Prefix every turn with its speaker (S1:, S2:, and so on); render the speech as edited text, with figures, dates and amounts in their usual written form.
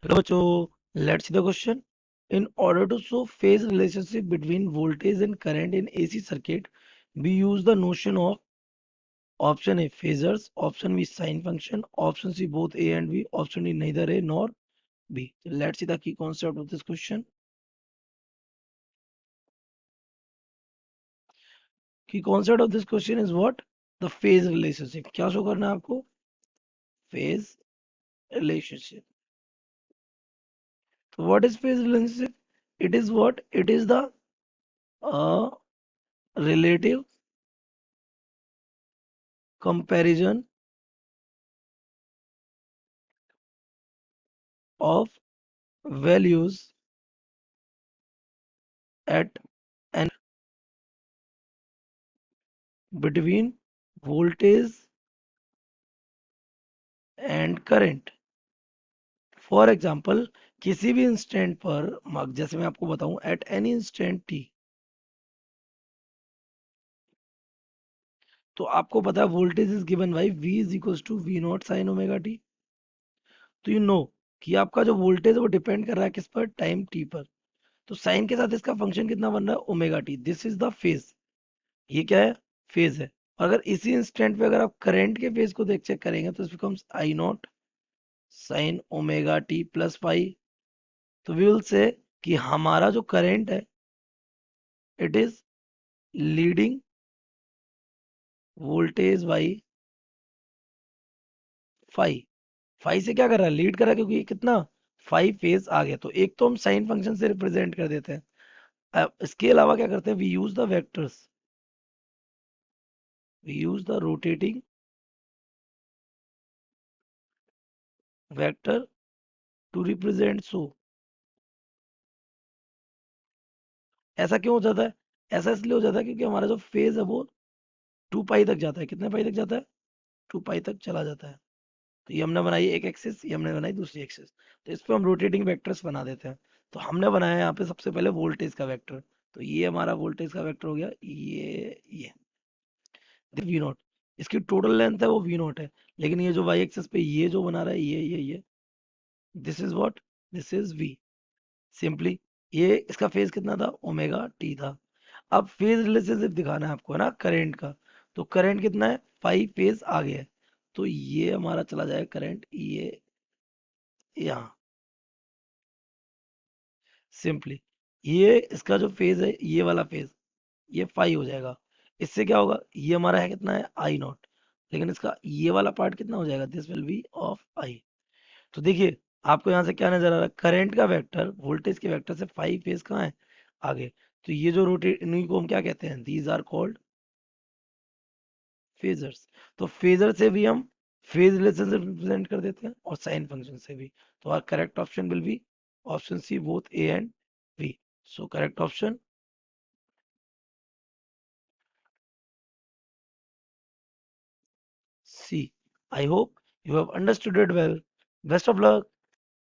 S1: Hello, bachcho. Let's see the question. In order to show phase relationship between voltage and current in AC circuit, we use the notion of option A phasors, option B sine function, option C both A and B, option D neither A nor B. So let's see the key concept of this question. Key concept of this question is what? The phase relationship. क्या show करना है आपको? Phase relationship. So what is phase relationship? It is what? It is the uh, relative comparison of values at an between voltage and current. For example किसी भी instant पर जैसे मैं आपको बताऊं एट एनी इंस्टेंट टी, तो आपको पता है voltage is given by v is equal to V naught sine omega t. तो यू नो कि आपका जो वोल्टेज है वो डिपेंड कर रहा है किस पर? टाइम टी पर। तो साइन के साथ इसका फंक्शन कितना बन रहा है? Omega T. This is the phase. ये क्या है? फेज है। और अगर इसी इंस्टेंट पे अगर आप करंट के फेज को देख चेक करेंगे तो this becomes I naught sine omega t plus phi. तो वी विल से कि हमारा जो करंट है it is leading voltage by phi. Phi से क्या कर रहा है? लीड कर रहा है, क्योंकि ये कितना? फाई फेज आ गया। तो एक तो हम साइन फंक्शन से रिप्रेजेंट कर देते हैं। अब इसके अलावा क्या करते हैं? We use the vectors, we use the rotating vector to represent so. ऐसा क्यों हो जाता है? ऐसा इसलिए हो जाता है क्योंकि हमारा जो फेज है वो 2 पाई तक जाता है। कितने पाई तक जाता है? 2 पाई तक चला जाता है। तो ये हमने बनाई एक एक्सिस, ये हमने बनाई दूसरी एक्सिस। तो इस पे हम रोटेटिंग वेक्टर्स बना देते हैं। तो हमने बनाया यहाँ पे सबसे पहले वोल्टेज का वेक्टर। तो ये हमारा वोल्टेज का वेक्टर हो गया, ये वी नॉट। इसकी टोटल लेंथ है वो वी नॉट है। लेकिन ये जो वाई एक्सिस पे ये जो बना रहा है ये this is what? This is V. Simply ये इसका फेज कितना था? ओमेगा टी था। अब फेज रिलेशनशिप दिखाना है आपको, है ना, करंट का। तो करंट कितना है? 5 फेज आगे है। तो ये हमारा चला जाएगा करंट ये यहाँ। सिंपली ये इसका जो फेज है ये वाला फेज, ये 5 हो जाएगा। इससे क्या होगा? ये हमारा है कितना है? आई नॉट। लेकिन इसका ये वाला पार्ट कितना हो जाएगा? दिस विल बी ऑफ आई। तो देखिए आपको यहाँ से क्या नजर आ रहा है? करंट का वेक्टर वोल्टेज के वेक्टर से 5 फेज कहाँ है? आगे। तो ये जो रोटेट, इन्हीं को हम क्या कहते हैं? These are called phasors. तो फेजर से भी हम फेज रिलेशनशिप रिप्रेजेंट कर देते हैं और साइन फंक्शन से भी। तो are correct option will be option C both A and B. So correct option C. I hope you have understood it well. Best of luck.